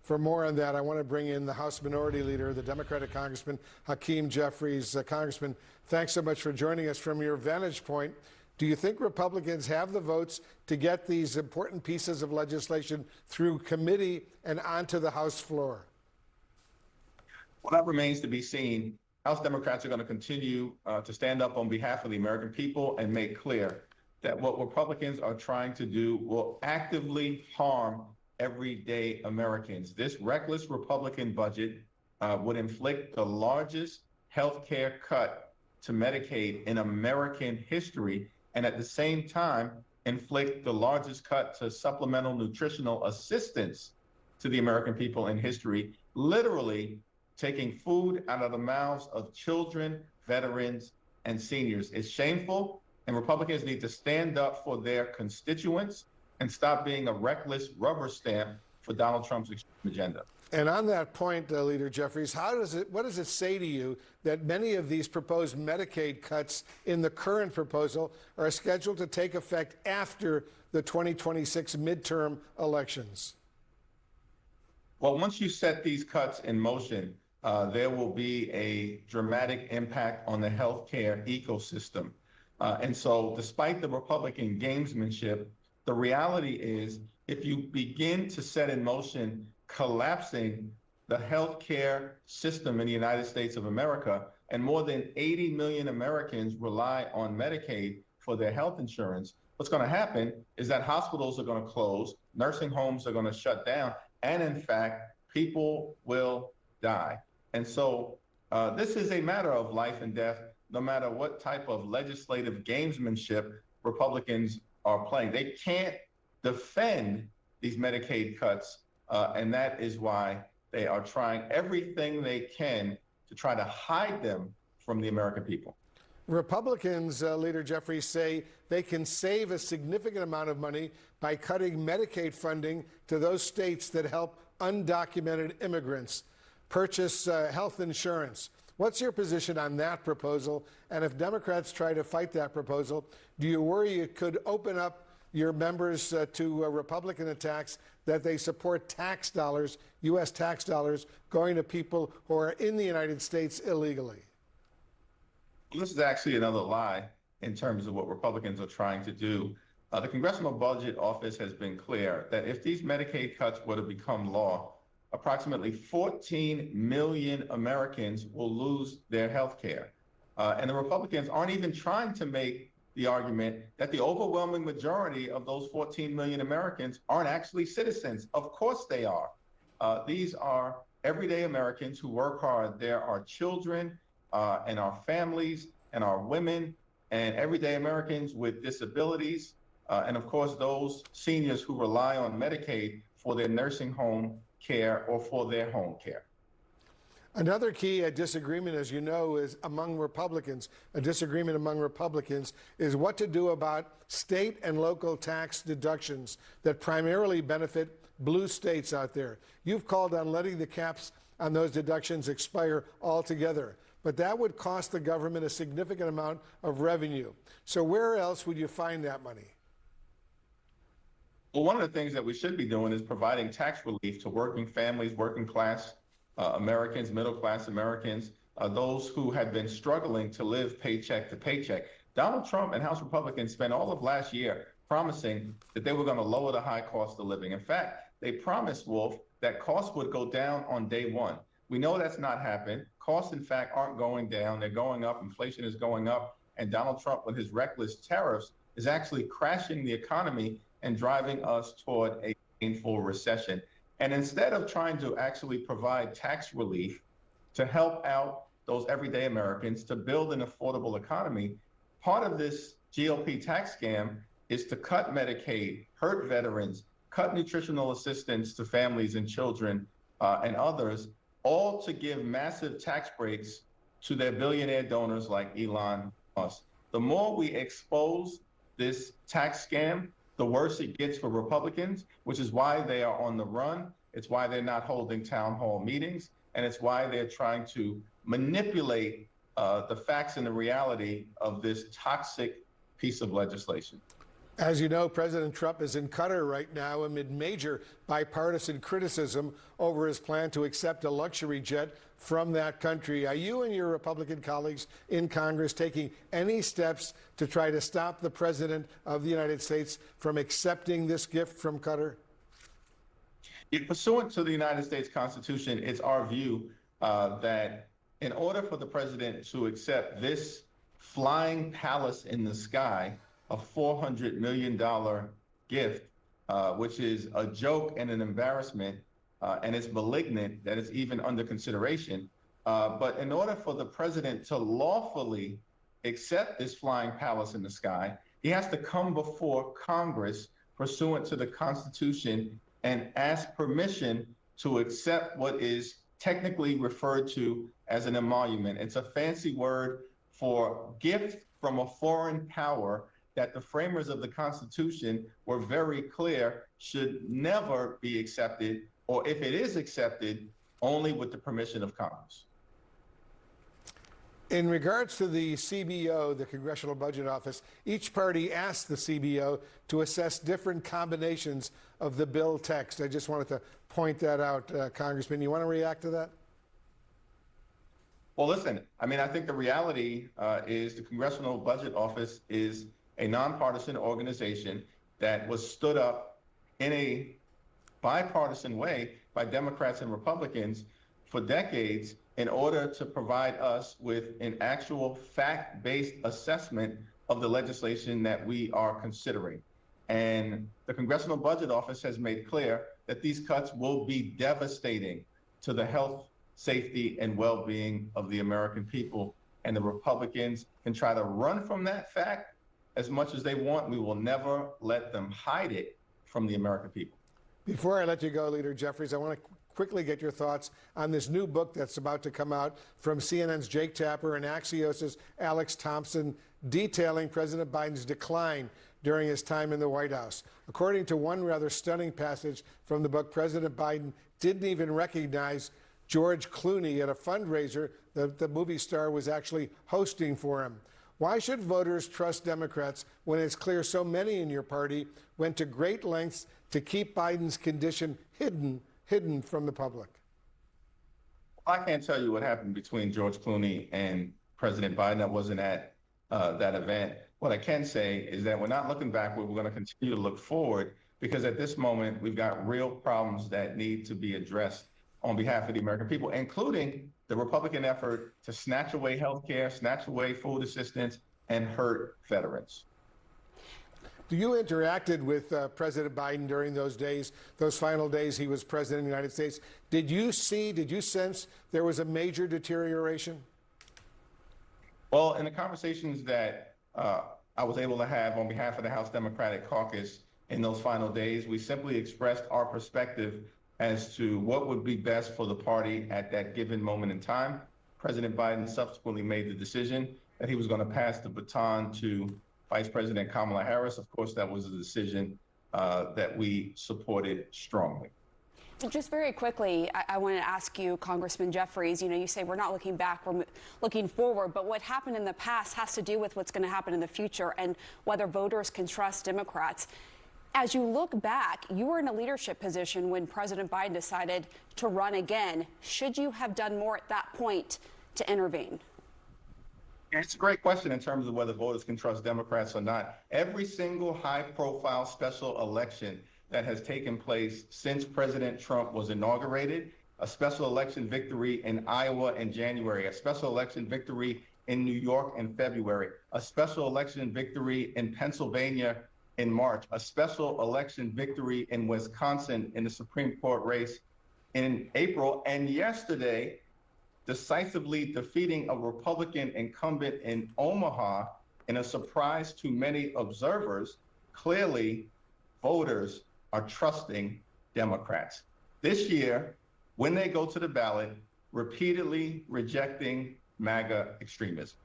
For more on that, I want to bring in the House Minority Leader, the Democratic Congressman Hakeem Jeffries. Congressman, thanks so much for joining us. From your vantage point, do you think Republicans have the votes to get these important pieces of legislation through committee and onto the House floor? Well, that remains to be seen. House Democrats are going to continue to stand up on behalf of the American people and make clear that what Republicans are trying to do will actively harm everyday Americans. This reckless Republican budget would inflict the largest health care cut to Medicaid in American history, and at the same time inflict the largest cut to supplemental nutritional assistance to the American people in history, literally taking food out of the mouths of children, veterans, and seniors. It's shameful, and Republicans need to stand up for their constituents and stop being a reckless rubber stamp for Donald Trump's extreme agenda. And on that point, Leader Jeffries, what does it say to you that many of these proposed Medicaid cuts in the current proposal are scheduled to take effect after the 2026 midterm elections? Well, once you set these cuts in motion, there will be a dramatic impact on the healthcare ecosystem. And so despite the Republican gamesmanship, the reality is if you begin to set in motion collapsing the healthcare system in the United States of America, and more than 80 million Americans rely on Medicaid for their health insurance, what's going to happen is that hospitals are going to close, nursing homes are going to shut down, and in fact, people will die. And so this is a matter of life and death, no matter what type of legislative gamesmanship Republicans are playing. They can't defend these Medicaid cuts, and that is why they are trying everything they can to try to hide them from the American people. Republicans, Leader Jeffries, say they can save a significant amount of money by cutting Medicaid funding to those states that help undocumented immigrants purchase health insurance. What's your position on that proposal? And if Democrats try to fight that proposal, do you worry it could open up your members to Republican attacks that they support tax dollars, U.S. tax dollars, going to people who are in the United States illegally? This is actually another lie in terms of what Republicans are trying to do. The Congressional Budget Office has been clear that if these Medicaid cuts were to become law, approximately 14 million Americans will lose their health care. And the Republicans aren't even trying to make the argument that the overwhelming majority of those 14 million Americans aren't actually citizens. Of course they are. These are everyday Americans who work hard. There are children and our families and our women and everyday Americans with disabilities. And of course, those seniors who rely on Medicaid for their nursing home care or for their home care. Another key disagreement, as you know, is among Republicans. A disagreement among Republicans is what to do about state and local tax deductions that primarily benefit blue states out there. You've called on letting the caps on those deductions expire altogether, but that would cost the government a significant amount of revenue. So where else would you find that money? Well, one of the things that we should be doing is providing tax relief to working families, working class Americans, middle class Americans, those who have been struggling to live paycheck to paycheck. Donald Trump and House Republicans spent all of last year promising that they were going to lower the high cost of living. In fact, they promised, Wolf, that costs would go down on day one. We know that's not happened. Costs, in fact, aren't going down. They're going up. Inflation is going up. And Donald Trump, with his reckless tariffs, is actually crashing the economy and driving us toward a painful recession. And instead of trying to actually provide tax relief to help out those everyday Americans to build an affordable economy, part of this GOP tax scam is to cut Medicaid, hurt veterans, cut nutritional assistance to families and children and others, all to give massive tax breaks to their billionaire donors like Elon Musk. The more we expose this tax scam, the worse it gets for Republicans, which is why they are on the run. It's why they're not holding town hall meetings. And it's why they're trying to manipulate the facts and the reality of this toxic piece of legislation. As you know, President Trump is in Qatar right now amid major bipartisan criticism over his plan to accept a luxury jet from that country. Are you and your Republican colleagues in Congress taking any steps to try to stop the President of the United States from accepting this gift from Qatar? Pursuant to the United States Constitution, it's our view that in order for the president to accept this flying palace in the sky, a $400 million gift, which is a joke and an embarrassment, and it's malignant that it's even under consideration. But in order for the president to lawfully accept this flying palace in the sky, he has to come before Congress pursuant to the Constitution and ask permission to accept what is technically referred to as an emolument. It's a fancy word for gift from a foreign power that the framers of the Constitution were very clear should never be accepted, or if it is accepted, only with the permission of Congress. In regards to the CBO, the Congressional Budget Office, each party asked the CBO to assess different combinations of the bill text. I just wanted to point that out, Congressman. You want to react to that? Well, listen, I mean, I think the reality is the Congressional Budget Office is a nonpartisan organization that was stood up in a bipartisan way by Democrats and Republicans for decades in order to provide us with an actual fact-based assessment of the legislation that we are considering. And the Congressional Budget Office has made clear that these cuts will be devastating to the health, safety, and well-being of the American people. And the Republicans can try to run from that fact as much as they want. We will never let them hide it from the American people. Before I let you go, Leader Jeffries, I want to quickly get your thoughts on this new book that's about to come out from CNN's Jake Tapper and Axios's Alex Thompson, detailing President Biden's decline during his time in the White House. According to one rather stunning passage from the book, President Biden didn't even recognize George Clooney at a fundraiser that the movie star was actually hosting for him. Why should voters trust Democrats when it's clear so many in your party went to great lengths to keep Biden's condition hidden from the public? I can't tell you what happened between George Clooney and President Biden. I wasn't at that event. What I can say is that we're not looking backward. We're going to continue to look forward, because at this moment, we've got real problems that need to be addressed on behalf of the American people, including the Republican effort to snatch away health care, snatch away food assistance, and hurt veterans. You interacted with President Biden during those days, those final days he was president of the United States. Did you sense there was a major deterioration? Well, in the conversations that I was able to have on behalf of the House Democratic Caucus in those final days, we simply expressed our perspective as to what would be best for the party at that given moment in time. President Biden subsequently made the decision that he was going to pass the baton to Vice President Kamala Harris. Of course, that was a decision that we supported strongly. Just very quickly, I want to ask you, Congressman Jeffries, you say we're not looking back, we're looking forward, but what happened in the past has to do with what's going to happen in the future and whether voters can trust Democrats. As you look back, you were in a leadership position when President Biden decided to run again. Should you have done more at that point to intervene? It's a great question in terms of whether voters can trust Democrats or not. Every single high-profile special election that has taken place since President Trump was inaugurated, a special election victory in Iowa in January, a special election victory in New York in February, a special election victory in Pennsylvania in March, a special election victory in Wisconsin in the Supreme Court race in April, and yesterday, decisively defeating a Republican incumbent in Omaha in a surprise to many observers. Clearly, voters are trusting Democrats. This year, when they go to the ballot, repeatedly rejecting MAGA extremism.